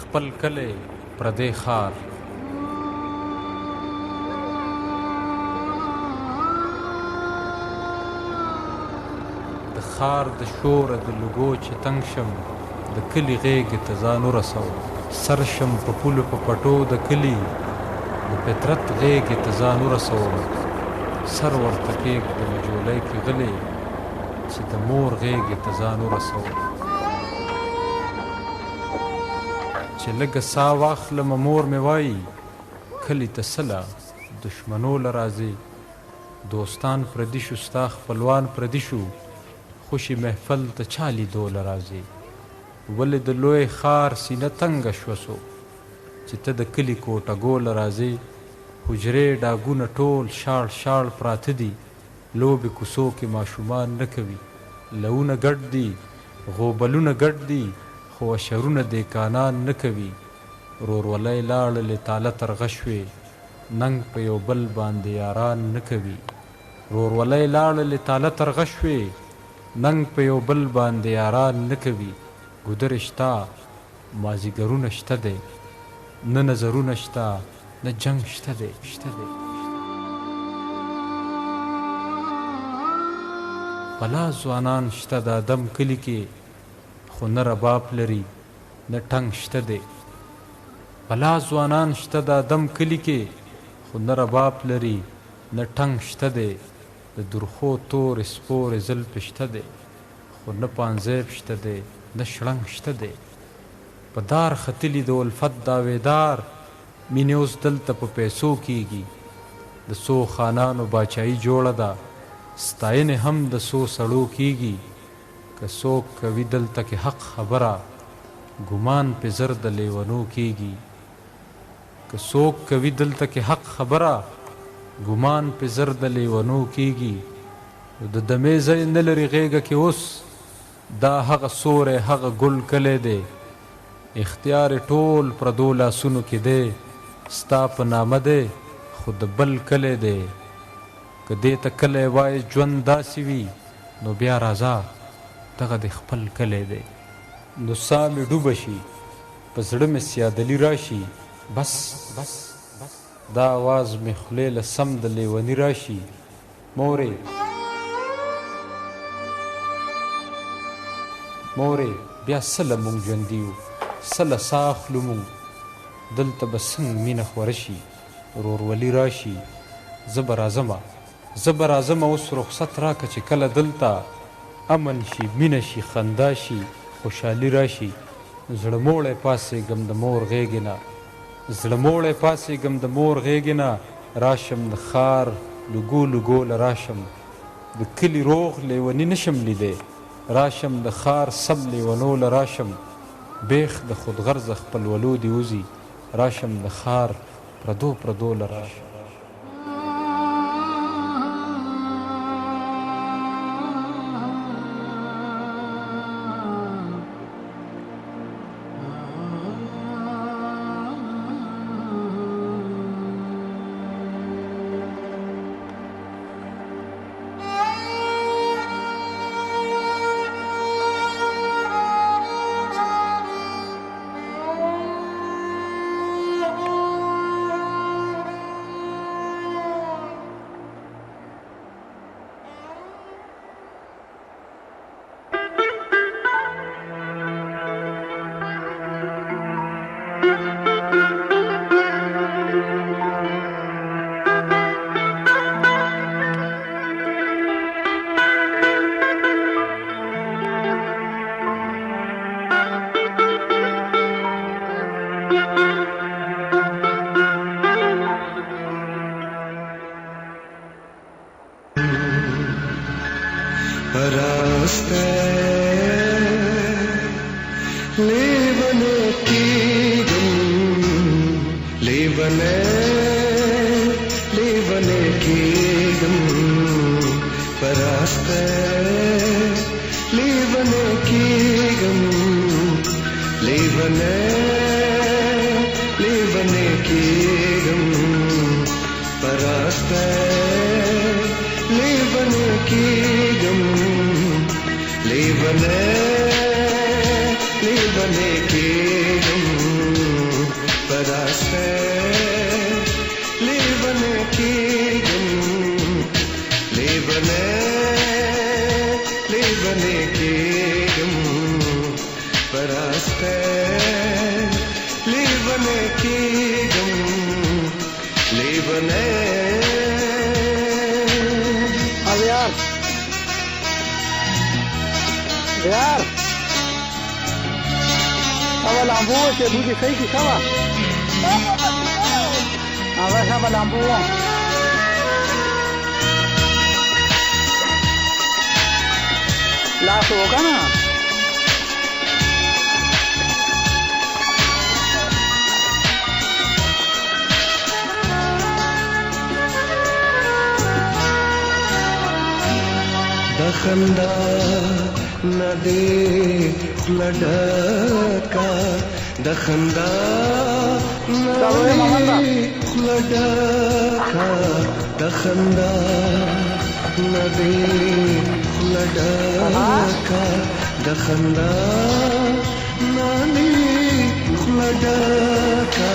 خپل کلی پردی ښار. د ښار د شوره د لوګو چې تنګ شم، د کلي غېږې ته ځان ورسوم. سر شم په پولو په پټو د کلي، د فطرت غېږې ته ځان ورسوم. سر ورته کېږدم جولۍ کې غلی، چې د مور غېږې ته ځان ورسوم. چې لږه ساه واخلمه مور مې وایي کلي ته سله دشمنو له راځي. دوستان پردي شو ستا خپلوان پردي شو، خوشي محفل ته چا لیدو له راځي. ولې د لوی ښار سینه تنګه شوه سو، چې ته د کلي کوټګو له راځې. حجرې ډاګونه ټول شاړ شاړ پراته دي، لوبې کوڅو کې ماشومان نه کوي. لونه ګډ دي، غوبلونه ګډ دي، خو اشرونه دیکانان نه کوي. ورورولۍ لاړلې تاله ترغه شوې، ننګ په یو بل باندې یاران نه کوي. ورورولۍ لاړلې تاله ترغه شوې، ننګ په یو بل باندې یاران نه کوي. ګودرې شته مازیګرونه شته دی، نه نظرونه شته نه جنګ شته دی. بلا ځوانان شته د ادم کلي کې، خو نه رباب لري نه ټنګ شته دی. بلا ځوانان شته د ادم کلي کې، خو نه رباب لري نه ټنګ شته دی. د درخو تورې سپورې زلفې شته دی، خو نه پانزیب شته دی نه شړنګ شته دی. په دار ختلي د الفت داویدار، مینې اوس دلته په پیسو کېږي. د څو خانانو باچایي جوړه ده، ستاینې هم د څو سړو کېږي. که څوک کوي دلته کې حق خبره، ګمان پې زر د لیونو کېږي. که څوک کوي دلته کې حق خبره، ګمان پې زر د لیونو کېږي. د دمې ځای نه لري غېږه کې اوس، دا هغه سوری هغه ګل کلی دی. اختیار ټول پردو لاسونو کې دی، ستا په نامه دی خو د بل کلی دی. که دې ته کلی وای ژوند داسې وي، نو بیا راځه دغه د خپل کلی دی. نو ساه مې ډوبه شي، په زړه مې سیادلي راشي. بس دا آواز مې خولې له سم د لیوني راشي. مورې بیا سله مونږ ژوندي یو، سله ساه اخلو مونږ، دلته به څنګه مینه خوره شي، ورورولي راشي. زه به راځمه اوس رخصت راکه، چې کله دلته امن شي، مینه شي، خندا شي، خوشحالي راشي. زړه موړی پاڅېږم د مور غېږې نه، راشم د ښار لوګو له راشم. د کلي روغ لیوني نشم لیدی، راشم د ښار سم لیونو له راشم. بیخ د خودغرضه خپلولو دې وځي، راشم د ښار پردو له راشم. लेवने के बरसते लेबने की लेबने की बरसते लेबने की लेबने। अब यार अब lampu ce duke kai ki sama a ba sama lampu लाश होगा ना दखंदा नदी लड़का दखंदा नदी लड़का दखंदा नदी लड़का दखंदा नदी लड़का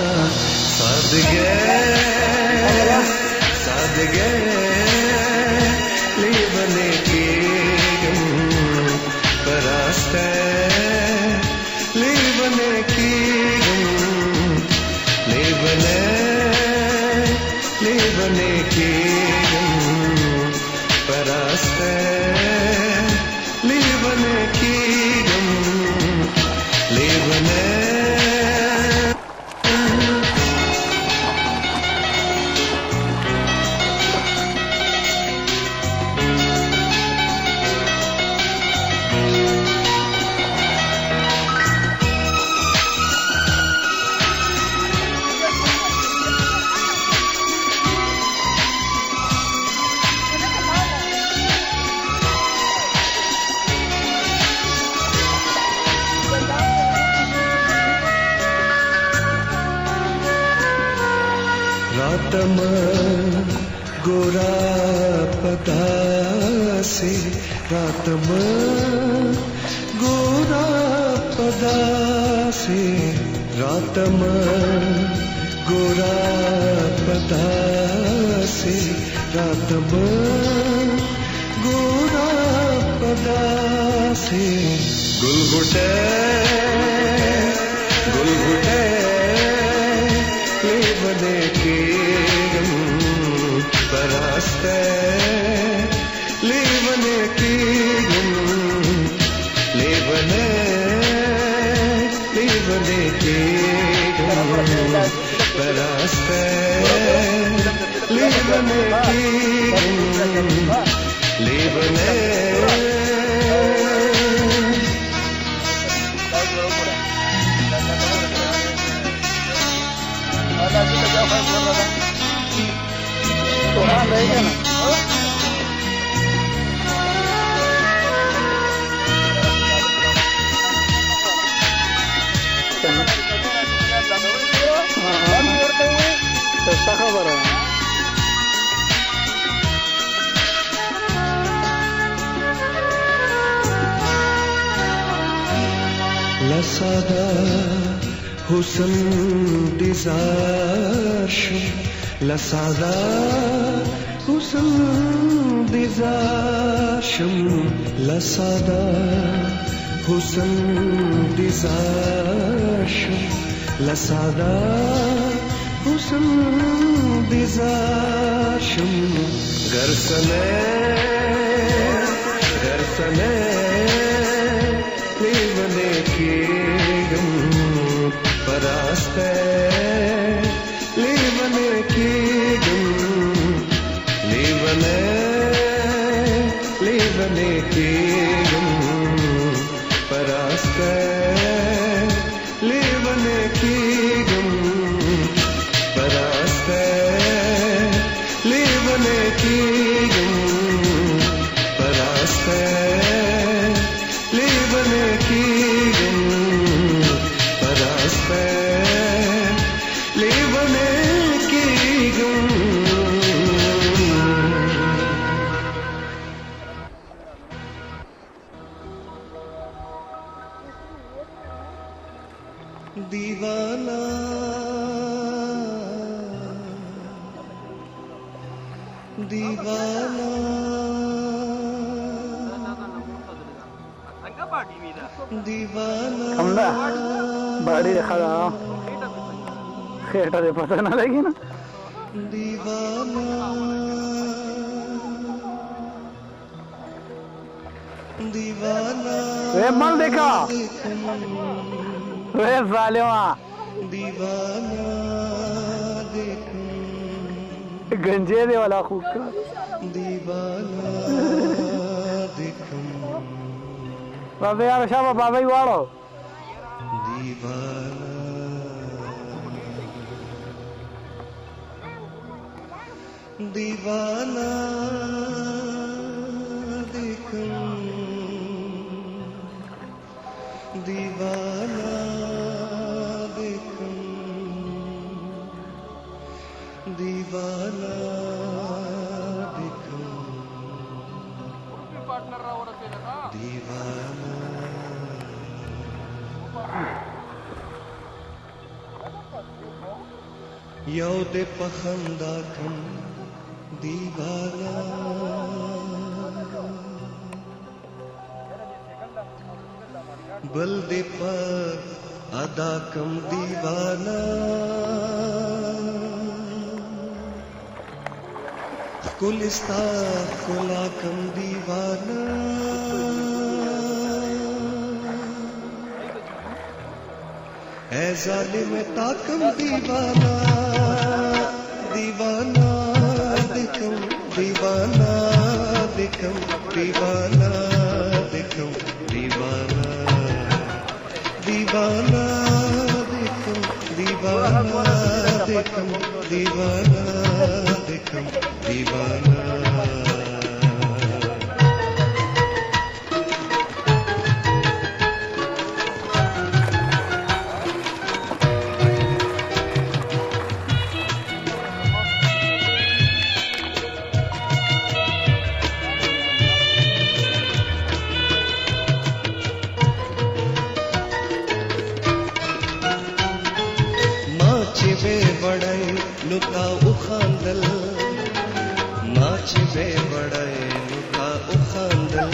सादगे लेबने की बरसते लेबने की लेबने की बरसते लेबने की लेबने। रातम गोरा पदासे रातम गोरा पदासे रातम गोरा पदासे रातम गोरा पदासे गुलगुटे लेबने की बरसते लेबने की लेबने की बरसते लेबने की लेबने। रहेगा ना सस्ता खबर है लसादा हुसन दिजाशम लसादा हुसन दिजाशम लसादा हुसन दिजाशम लसादा हुसन दिजाशम गरसने लेबने की बरसते लेबने की लेबने की बरसते लेबने की बरसते लेबने की बरसते लेबने की बरसते लेबने की। दीवाना दीवाना दीवाना कमला बड़ी खड़ा खेटा दे पता ना लगी ना दीवाना दीवाना वे मल देखा वे सालेवा दीवाना देखूं गंजे दे वाला खूब का दीवाना देखूं बाबे यार शाबा बाबा ही वाड़ो दीवाना दीवाना देखूं दीवाना देखूं दीवाना देखूं दीवाना यौदे पखंदा कम दीवाना बल्दे पर अदा कम दीवाना कुलिस्ता कुला कम दीवाना ऐ जालिम ताकम दीवाना दीवाना देखम दीवाना देखम दीवाना देखम दीवाना दीवाना देखम दीवाना देखम दीवाना देखम दीवाना वे बड़ाई नुका उखांदल नाच वे बड़ाई नुका उखांदल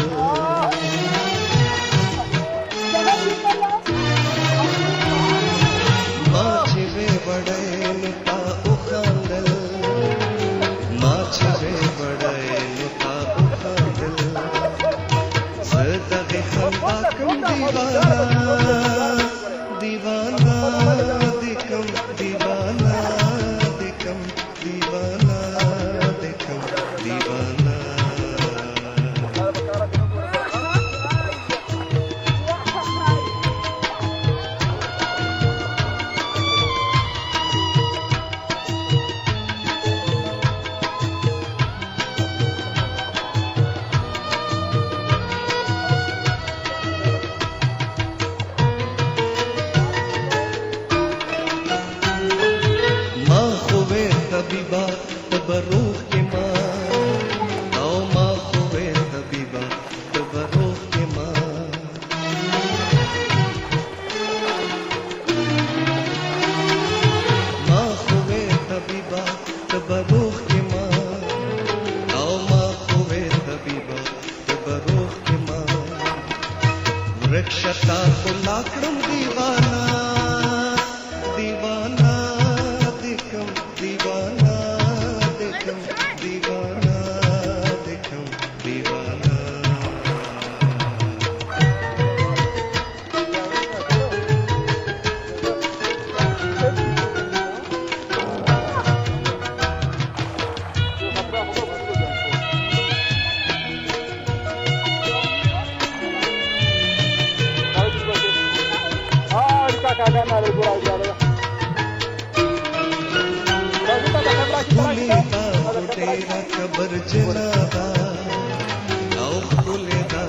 नाच वे बड़ाई नुका उखांदल नाच वे बड़ाई नुका उखांदल सदा के खंदा कम दीवाना दीवाना देखम दीवाना देखम दीवाना देखम दीवाना हबीबा तबरूख के माँ आओ माँ खुवे हबीबा तबरूख के माँ माँ खुवे हबीबा तबरूख के माँ आओ माँ खुवे हबीबा तबरूख के माँ वृक्षता को लाकड़म दीवाना दीवाना देखम दीवाना देखम दीवाना देखम दीवाना तेरा कबर जनादा आओ खुलेगा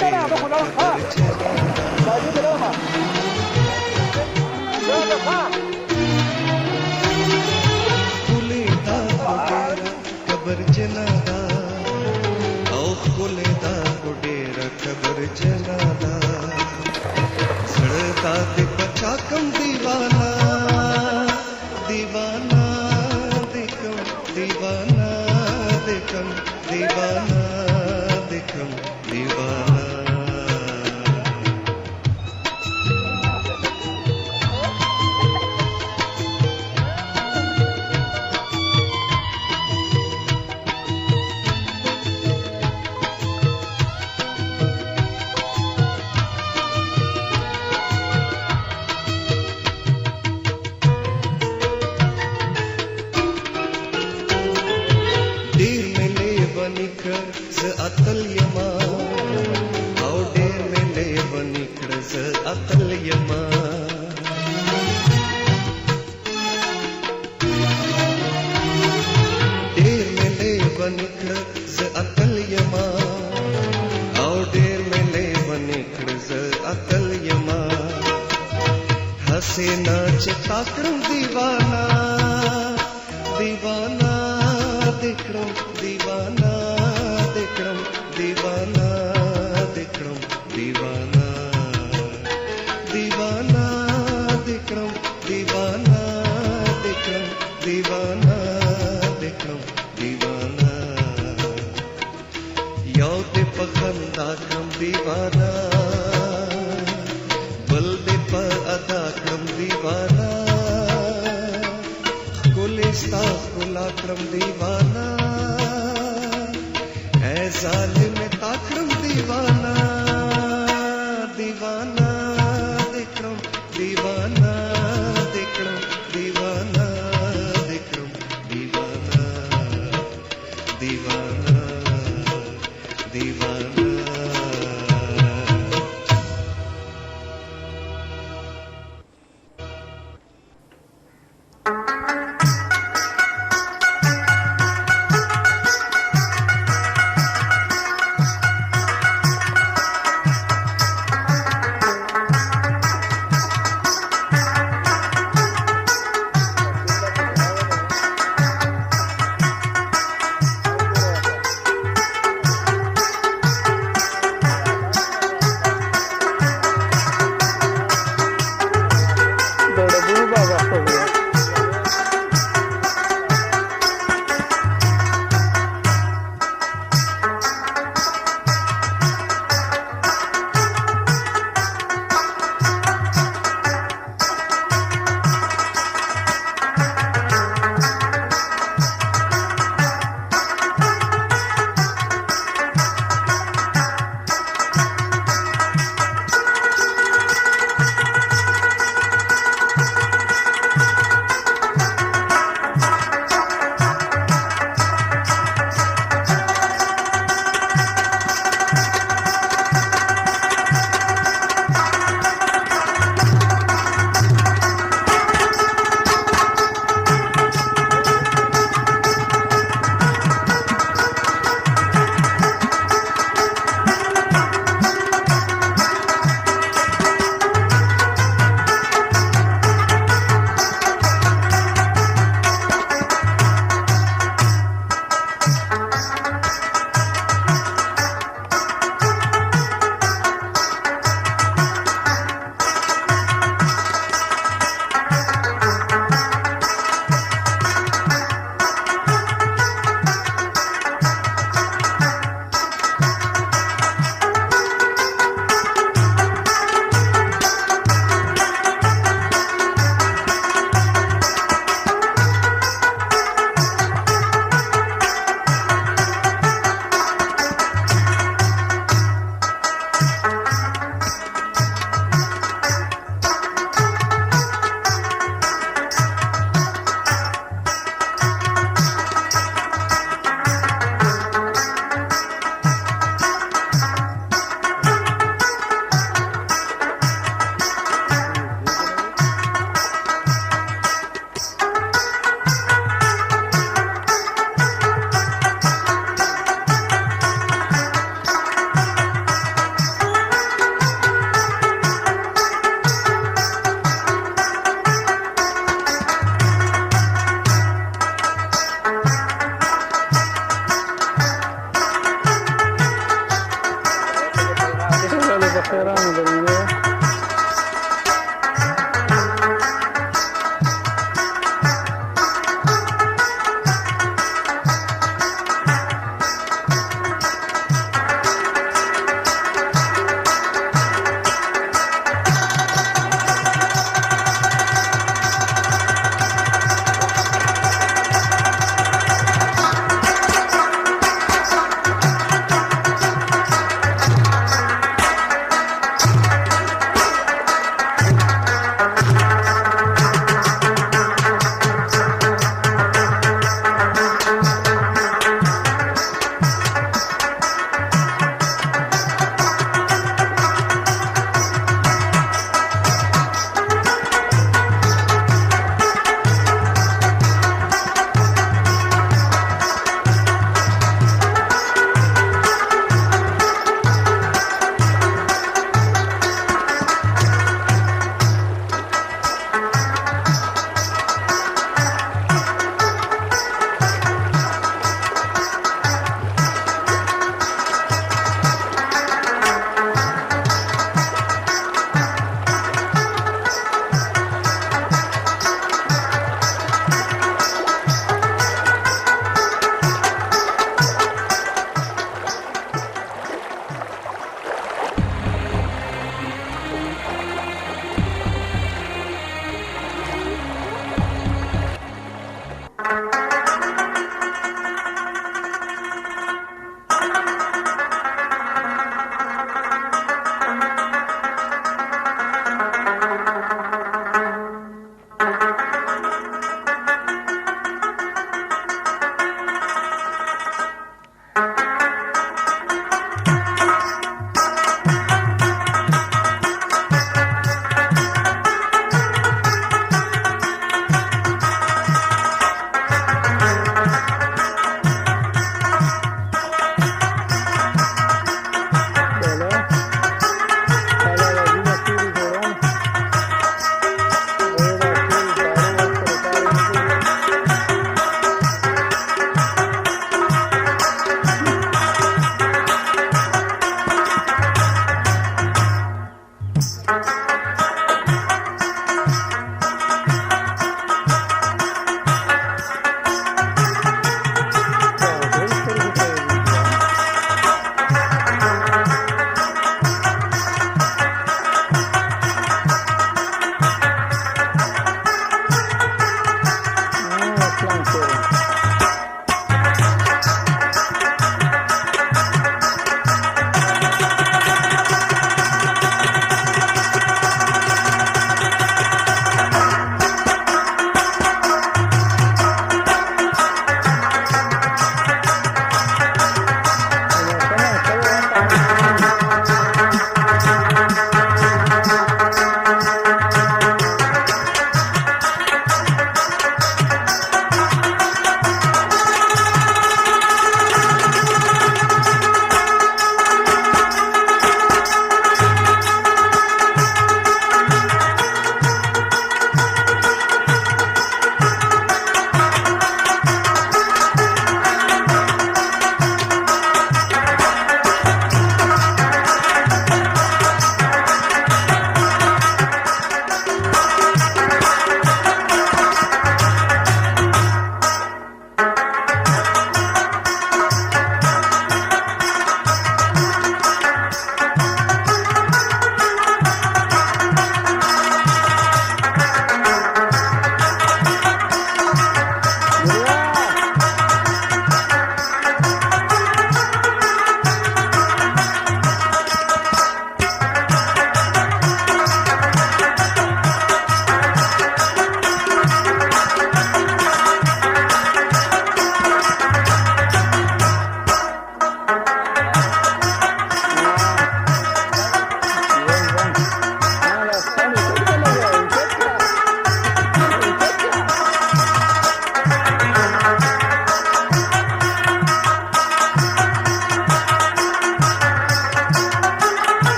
तेरा कबर जनादा खुलेगा तेरा कबर जनादा आओ खुलेगा तेरा कबर जनादा सड़ता ते बचा कम दीवाना दीवाना देखम दीवाना देखम ज अतल यमा औ डेर में ले बनिकड़ ज अतल यमा डेर में ले बनिकड़ ज अतल यमा औ डेर में ले बनिकड़ ज अतल यमा हसे नाच ताकड़म दीवाना दीवाना देखड़म दीवाना देखड़म दीवाना देखड़म दीवाना दीवाना देखड़म दीवाना देखड़म दीवाना देखड़म दीवाना यौ दे पखंदा क्रम दीवाना बल दे पर अदा क्रम दीवाना गुलिस्ता गुला क्रम दीवाना ऐ जालिम ताक्रम दीवाना दीवाना देखरम दीवाना देखरम दीवाना देखरम दीवाना दीवाना दीवाना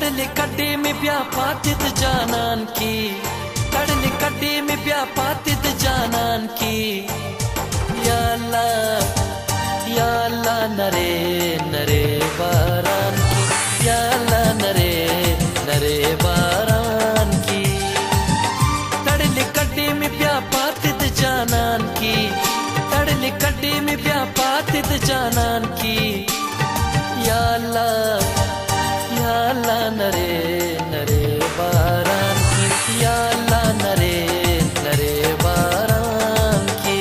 तड़ले कड्डे में ब्या पातित जानन की तड़ले कड्डे में ब्या पातित जानन की या अल्लाह नरे नरे बारान की या अल्लाह नरे नरे बारान की तड़ले कड्डे में ब्या पातित जानन की तड़ले कड्डे में ब्या पातित जानन की या अल्लाह नरे नरे बारान की या अल्लाह नरे नरे बारान की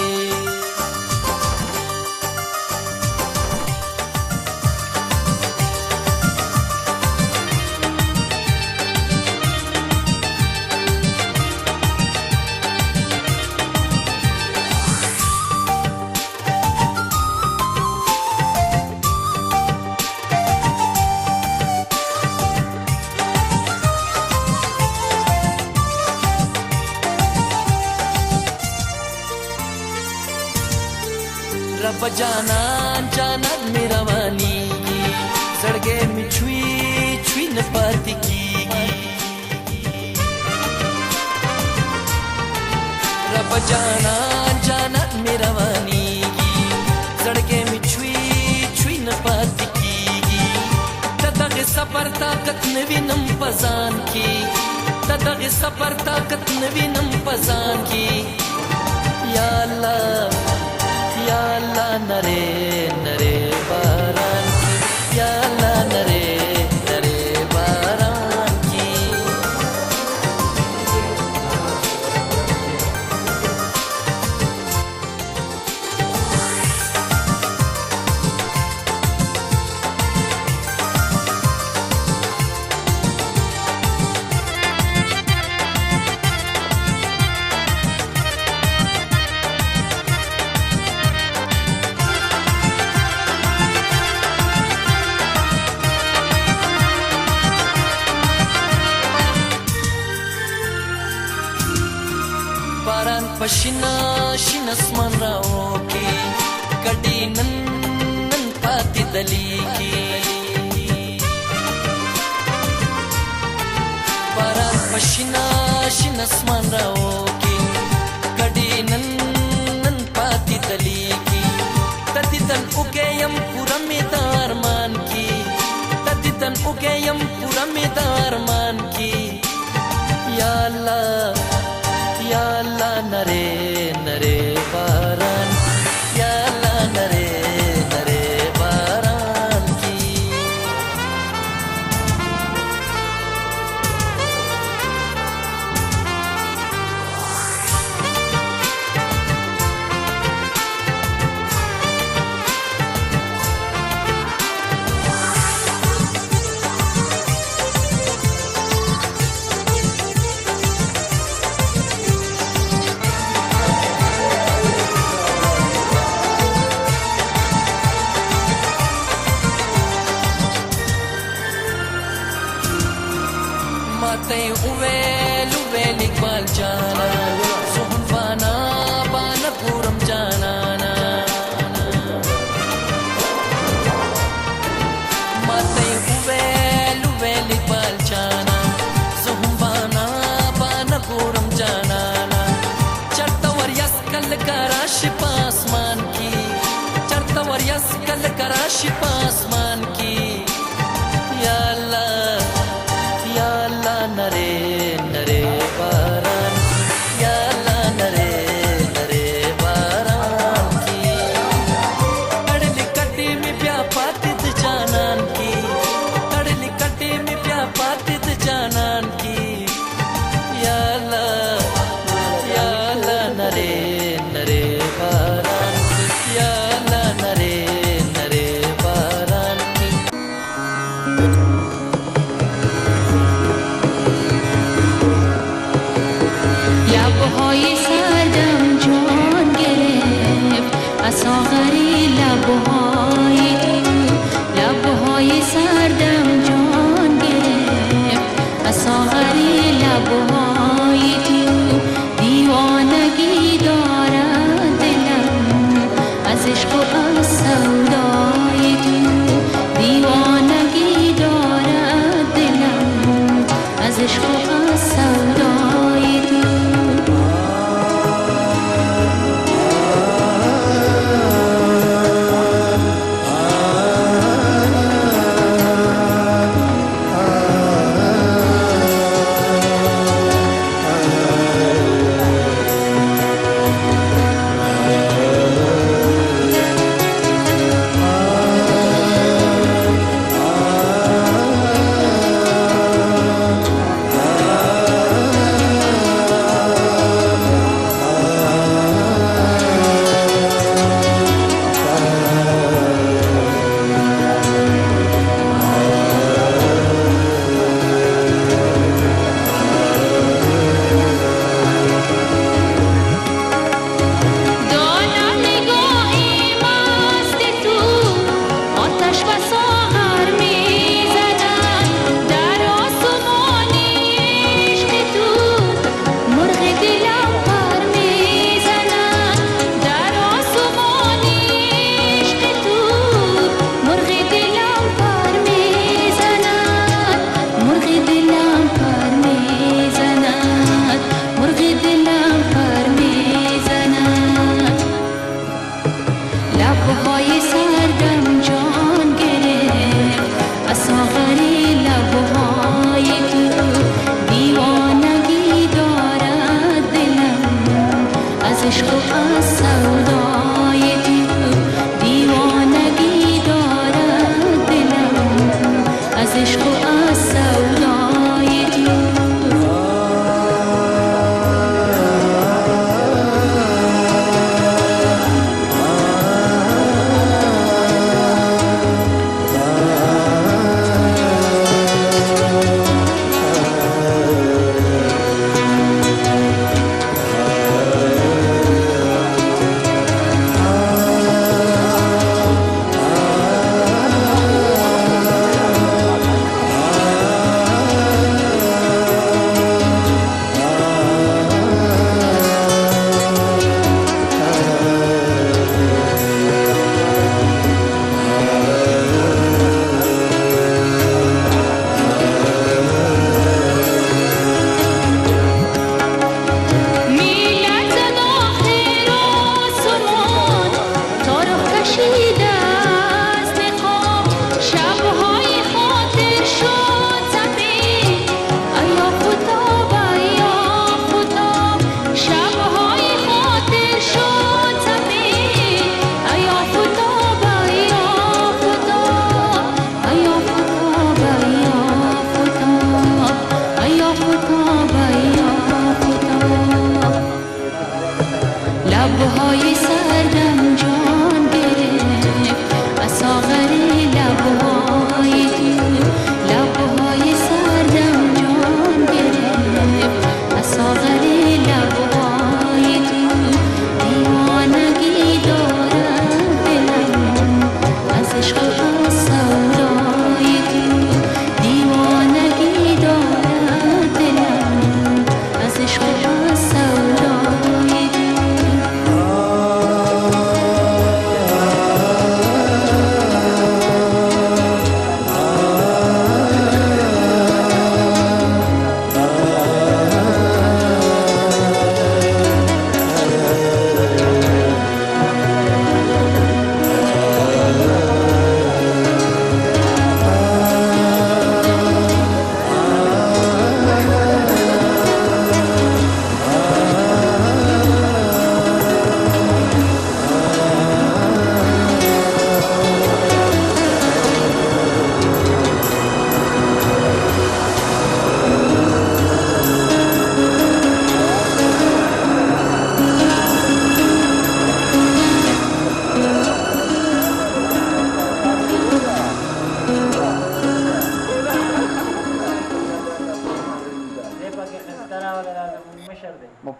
रब जानन जानन मेरावानी सड़गे में छुई छुई न पाती की रब जानन जानन मेरावानी सड़गे में छुई छुई न पाती की तदग सबर ताकत नवीनम पजान की तदग सबर ताकत नवीनम पजान की या अल्लाह नरे नरे बारान की या अल्लाह नरे नरे बारान की बारान पशिना शिनस्मन राओ की कड़ी नन पाती दली की बारान पशिना शिनस्मन राओ की कड़ी नन पाती दली की तदितन उगेयम पुरमिदार मान की तदितन उगेयम पुरमिदार मान की या अल्लाह नरे नरे बारान या अल्लाह नरे नरे बारान की माते उवेल उवेल इकबाल जाना सोहन बाना बाना पूरम जाना माते उवेल उवेल इकबाल जाना सोहन बाना बाना पूरम जाना चढ़ता यस कल कराशी पासमान की चढ़ता यस कल कराशी पासमान की या अल्लाह नरे नरे बारान या अल्लाह नरे नरे बारान की तड़ली कड्डे में ब्या पातित जानन की तड़ली कड्डे में ब्या पातित जानन की या अल्लाह नरे नरे बारान या अल्लाह नरे नरे बारान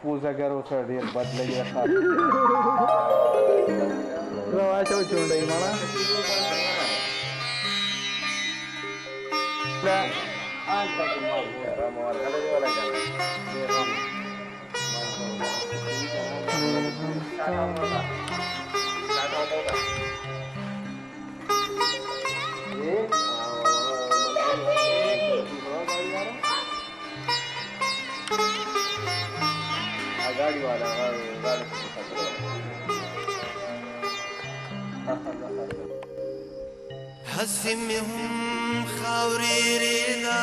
پوزه ګرو سره ډېر بد لګي د ښار زه واچو چونډۍ مړه गाड़ी वाला गाड़ी हंसी में हम खावरे रेदा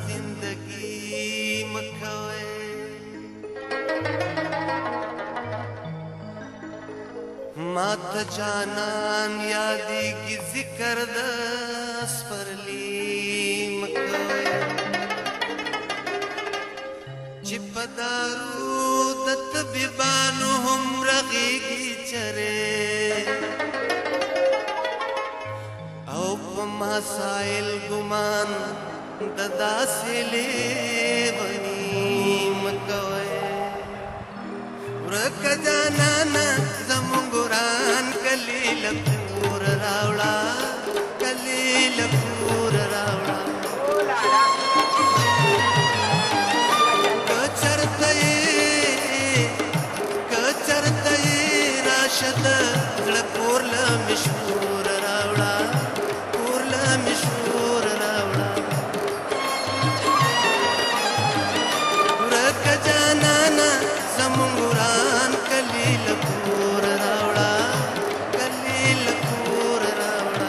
जिंदगी मखवे मात जानन यादी की जिक्र दस परली मखवे चिपदारू दत बिबानु हम रगेगी चरे औ मसाइल गुमान ददा से ले बनी मकवे रक जाना जमुगुरान कलील पूर रावड़ा कलील पूर रावड़ा कचरते राशद पूर्ल मशहूर रावड़ा मशहूर रावड़ा रक जाना जमुगुरान कलील पूर रावड़ा कलील पूर रावड़ा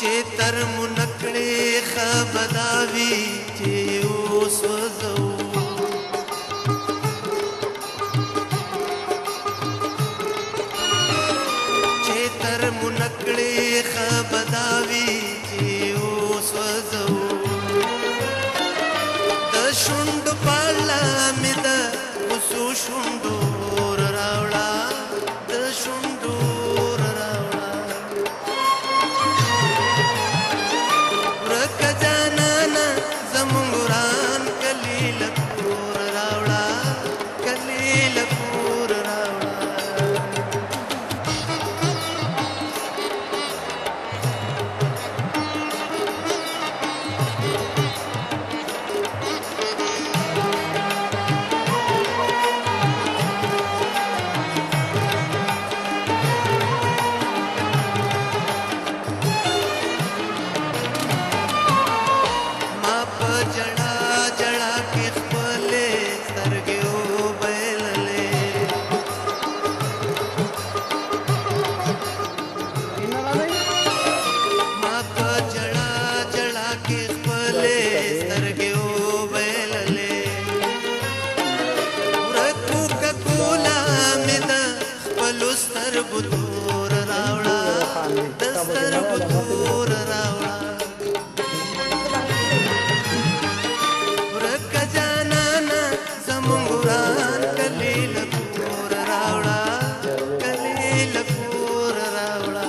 चेतर मुनकड़े खबदावी चेऊस वजो चेतर मुनकड़े खबदावी चेऊस वजो दशुंड पाला मिद उसु शुंडूर रावड़ा दशुंडूर रावड़ा रक जाना जमुगुरान कलील पूर रावड़ा कलील पूर रावड़ा जड़ा जड़ा के खपले सरगे ओ बैलले माप जड़ा जड़ा के खपले सरगे ओ बैलले रकू ककूला मिद पलुस्तर बुदूर रावड़ा दस्तर बुदूर रावड़ा जमुगुरान कलील पूर रावड़ा कलील पूर रावड़ा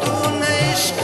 तू न इश्क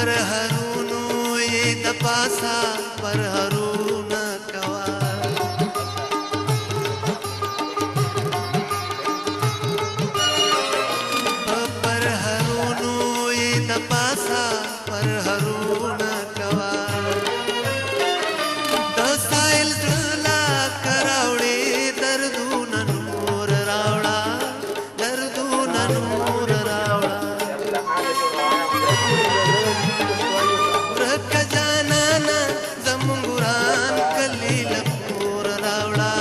पर हरूनो ये दपासा पर हरूना कवा पर हरूनो ये दपासा पर हरूना कवा दसाइल दला करावड़े दर्दू नूर रावड़ा दर्दू नूर रावड़ा रख जाना जमुंगुरान कलीलपुर रावड़ा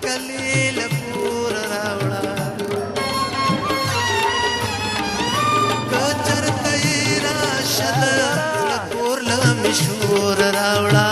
कलीलपुर रावड़ा कचर तैरा शद लपुर लमिशोर रावड़ा